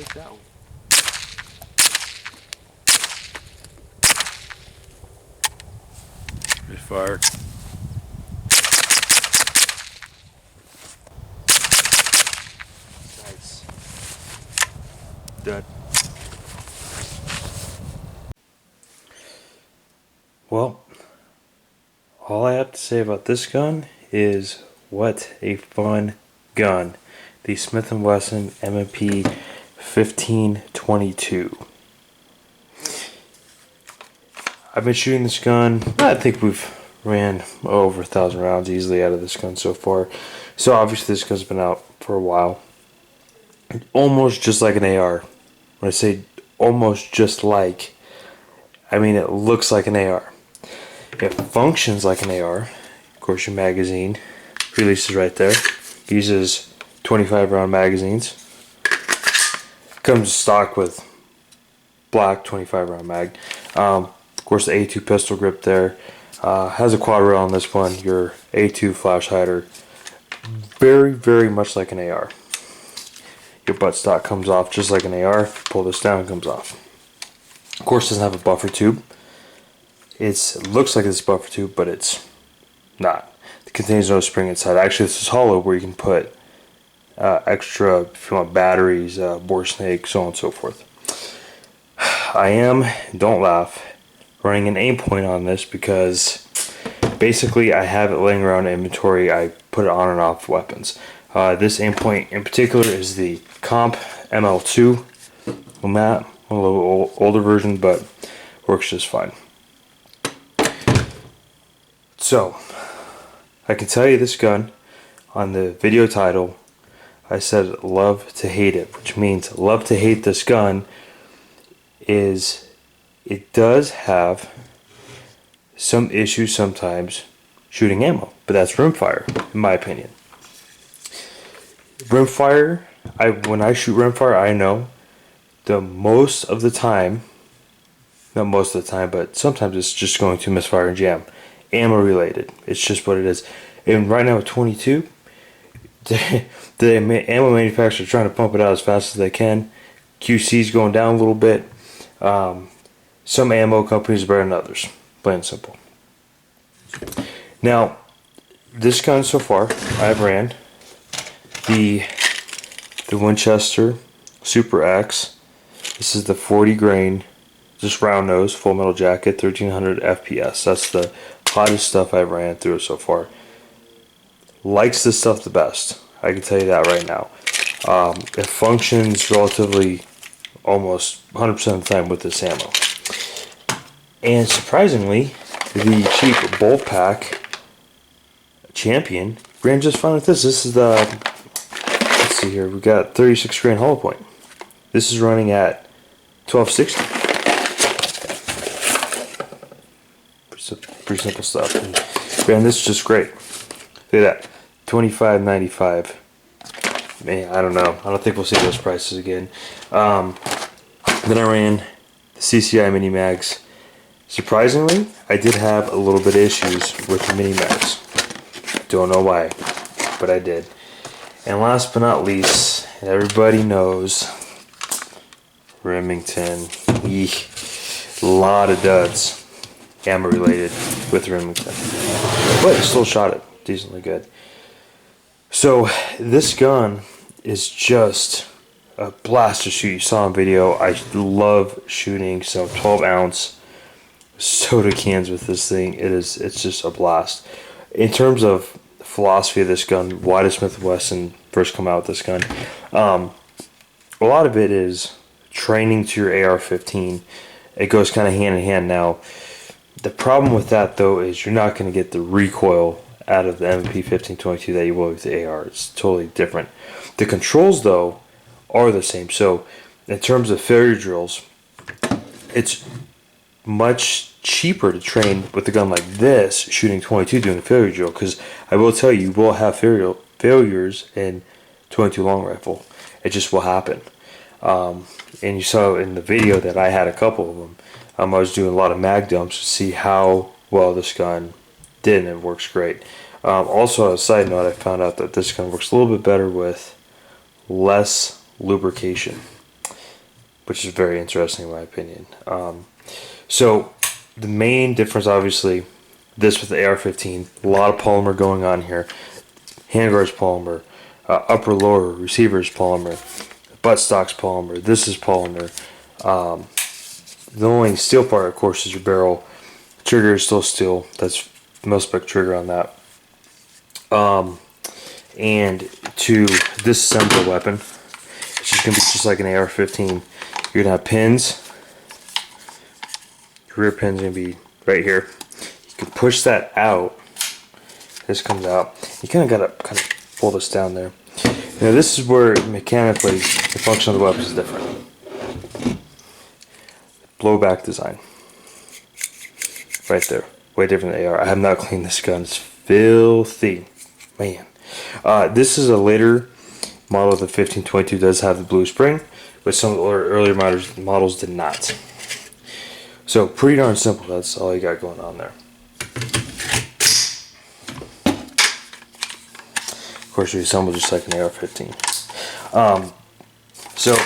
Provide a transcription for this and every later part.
Take that one. Good fire. Nice. Done. Well, all I have to say about this gun is what a fun gun. The Smith Wesson M&P 1522. I've been shooting this gun. I think we've ran over 1,000 rounds easily out of this gun so far. So obviously this gun's been out for a while. Almost just like an AR. When I say almost just like, I mean it looks like an AR. It functions like an AR. Of course, your magazine releases right there. Uses 25 round magazines. Comes stock with black 25 round mag. Of course, the A2 pistol grip there. Has a quad rail on this one. Your A2 flash hider. Very, very much like an AR. Your buttstock comes off just like an AR. Pull this down, it comes off. Of course, it doesn't have a buffer tube. It looks like it's a buffer tube, but it's not. It contains no spring inside. Actually, this is hollow where you can put extra, if you want, batteries, bore snake, so on and so forth. I am, don't laugh, running an aim point on this because basically I have it laying around in inventory. I put it on and off weapons. This aim point in particular is the Comp ML2 mat, a little older version, but works just fine. So, I can tell you this gun, on the video title, I said love to hate it, which means love to hate this gun is it does have some issues sometimes shooting ammo, but that's rimfire, in my opinion. Rimfire, when I shoot rimfire, I know the most of the time, not most of the time, but sometimes it's just going to misfire and jam. Ammo related. It's just what it is. And right now with 22, the ammo manufacturers are trying to pump it out as fast as they can. QC's going down a little bit. Some ammo companies are better than others. Plain and simple. Now, this gun so far, I've ran the Winchester Super X. This is the 40 grain, just round nose, full metal jacket, 1300 FPS. That's the hottest stuff I've ran through so far. Likes this stuff the best. I can tell you that right now. It functions relatively almost 100% of the time with this ammo. And surprisingly, the cheap bolt pack Champion ran just fine with this. This is the, let's see here, we got 36 grain hollow point. This is running at 1260. Pretty simple stuff. And man, this is just great. Look at that, $25.95. Man, I don't know. I don't think we'll see those prices again. Then I ran the CCI mini mags. Surprisingly, I did have a little bit of issues with the mini mags. Don't know why, but I did. And last but not least, everybody knows Remington. Eek. A lot of duds. Ammo related with Remington, but it still shot it decently good. So this gun is just a blast to shoot. You saw in video, I love shooting some 12 ounce soda cans with this thing. It's just a blast. In terms of philosophy of this gun, why did Smith Wesson first come out with this gun? A lot of it is training to your AR-15. It goes kind of hand in hand. Now, the problem with that, though, is you're not going to get the recoil out of the M&P 1522 that you will with the AR. It's totally different. The controls, though, are the same. So, in terms of failure drills, it's much cheaper to train with a gun like this, shooting 22, doing a failure drill. Because I will tell you, you will have failures in 22 long rifle. It just will happen. And you saw in the video that I had a couple of them. I was doing a lot of mag dumps to see how well this gun did, and it works great. Also, as a side note, I found out that this gun works a little bit better with less lubrication. which is very interesting in my opinion. So the main difference, obviously, this with the AR-15, a lot of polymer going on here. Handguard's polymer, upper lower receiver's polymer, buttstock's polymer. This is polymer. The only steel part, of course, is your barrel. The trigger is still steel. That's the most spec trigger on that. And to disassemble the weapon, it's just gonna be just like an AR-15. You're gonna have pins. Your rear pin's gonna be right here. You can push that out. This comes out. You kind of gotta pull this down there. Now this is where mechanically the function of the weapon is different. Blowback design. Right there. Way different than AR. I have not cleaned this gun. It's filthy. Man. This is a later model of the 1522. Does have the blue spring, but some of the earlier models did not. So pretty darn simple. That's all you got going on there. Of course, you assemble just like an AR-15. So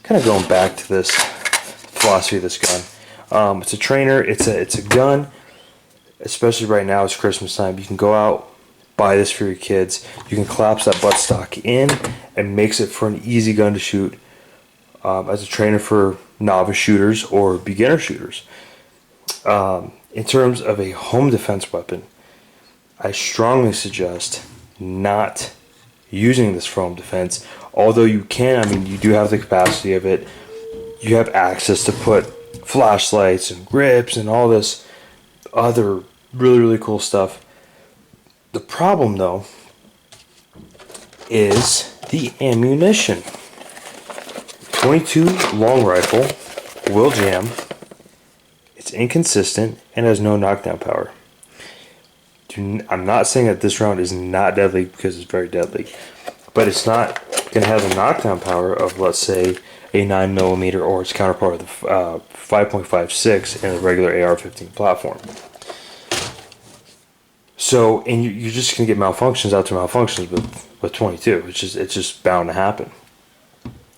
kind of going back to this philosophy of this gun. It's a trainer. It's a gun. Especially right now, it's Christmas time. You can go out, buy this for your kids. You can collapse that buttstock in and makes it for an easy gun to shoot as a trainer for novice shooters or beginner shooters. In terms of a home defense weapon, I strongly suggest not using this for home defense. Although you can, I mean, you do have the capacity of it. You have access to put flashlights and grips and all this other really cool stuff. The problem, though, is the ammunition. 22 long rifle will jam. It's inconsistent and has no knockdown power. I'm not saying that this round is not deadly, because it's very deadly, but it's not going to have the knockdown power of, let's say, a 9mm or its counterpart of the 5.56 in the regular AR-15 platform. So, and you're just going to get malfunctions after malfunctions with 22. It's just bound to happen.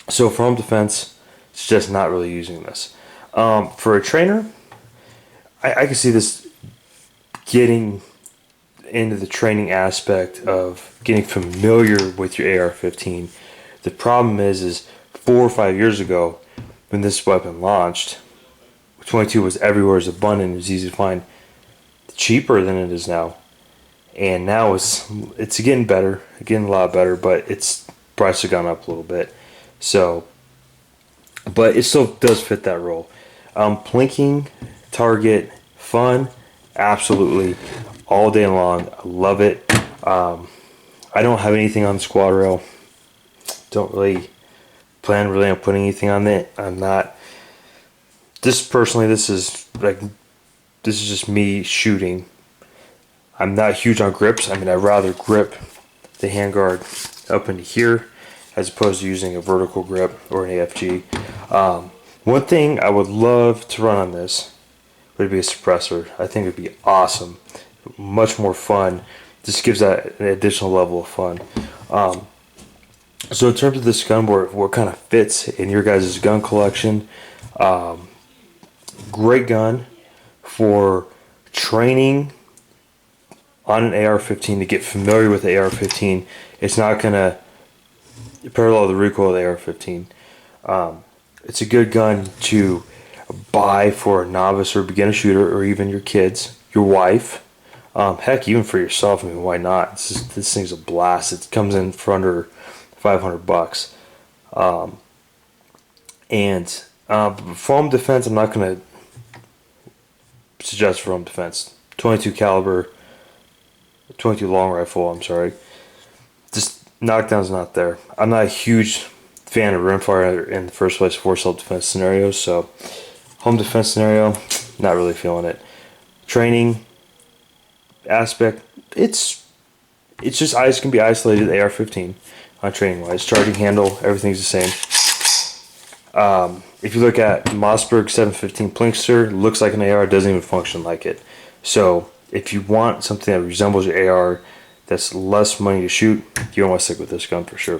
So for home defense, it's just not really using this. For a trainer, I can see this getting into the training aspect of getting familiar with your AR-15. The problem is 4 or 5 years ago, when this weapon launched, 22 was everywhere, as abundant, it was easy to find, cheaper than it is now. And now it's getting better, getting a lot better, but its price has gone up a little bit. So, but it still does fit that role. Plinking, target, fun, absolutely, all day long. I love it. I don't have anything on the squad rail. Don't really plan on putting anything on it. I'm not. This personally, this is just me shooting. I'm not huge on grips. I mean, I'd rather grip the handguard up into here as opposed to using a vertical grip or an AFG. One thing I would love to run on this would be a suppressor. I think it would be awesome. Much more fun. Just gives that an additional level of fun. So in terms of this gun, what kind of fits in your guys' gun collection, great gun for training on an AR-15 to get familiar with the AR-15. It's not going to parallel the recoil of the AR-15. It's a good gun to buy for a novice or beginner shooter, or even your kids, your wife, heck, even for yourself. I mean, why not? This thing's a blast. It comes in for under $500. For home defense, I'm not going to suggest for home defense. 22 caliber, 22 long rifle, I'm sorry. Just knockdown's not there. I'm not a huge fan of rimfire in the first place for self-defense scenarios, so home defense scenario, not really feeling it. Training aspect, it's just can be isolated AR-15 on training wise. Charging handle, everything's the same. If you look at Mossberg 715 Plinkster, looks like an AR, doesn't even function like it. So if you want something that resembles your AR, that's less money to shoot, you want to stick with this gun for sure.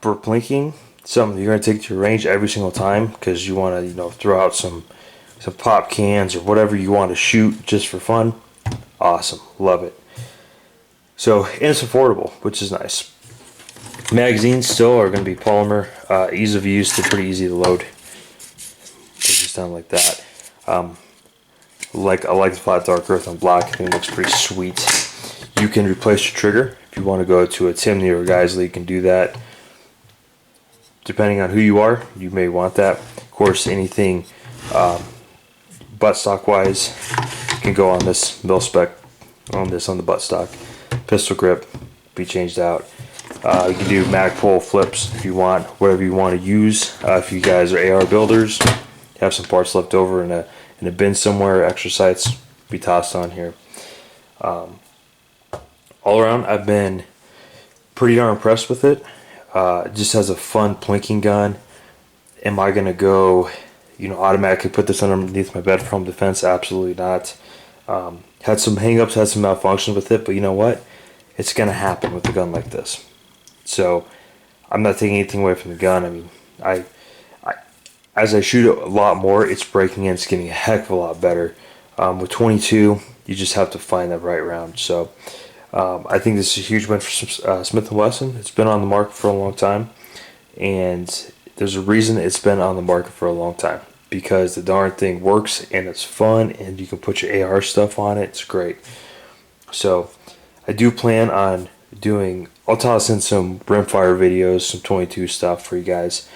for plinking, something you're going to take to your range every single time because you want to, throw out some pop cans or whatever you want to shoot just for fun. Awesome, love it. So, and it's affordable, which is nice. Magazines still are going to be polymer, ease of use, they're pretty easy to load. Put this down like that. I like the flat dark earth on black. I think it looks pretty sweet. You can replace your trigger if you want to go to a Timney or a Geisley. You can do that. Depending on who you are, you may want that. Of course, anything buttstock wise can go on this mil spec on the buttstock. Pistol grip be changed out. You can do mag pull flips if you want, whatever you want to use. If you guys are AR builders, have some parts left over in a bin somewhere, extra sights be tossed on here. All around, I've been pretty darn impressed with it. It just has a fun plinking gun. Am I gonna go, automatically put this underneath my bed for home defense? Absolutely not. Had some hangups, had some malfunctions with it, but you know what? It's gonna happen with a gun like this. So I'm not taking anything away from the gun. I mean, as I shoot a lot more, it's breaking in. It's getting a heck of a lot better. With 22, you just have to find that right round. So I think this is a huge win for Smith Wesson. It's been on the market for a long time, and there's a reason it's been on the market for a long time, because the darn thing works and it's fun, and you can put your AR stuff on it. It's great. So I do plan on I'll toss in some rimfire videos, some 22 stuff for you guys,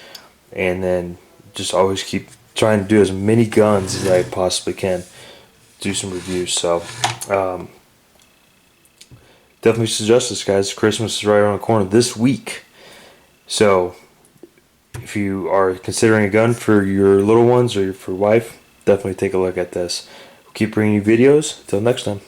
and then just always keep trying to do as many guns as I possibly can. Do some reviews. So definitely suggest this, guys. Christmas is right around the corner this week. So if you are considering a gun for your little ones or for your wife, definitely take a look at this. We'll keep bringing you videos. Until next time.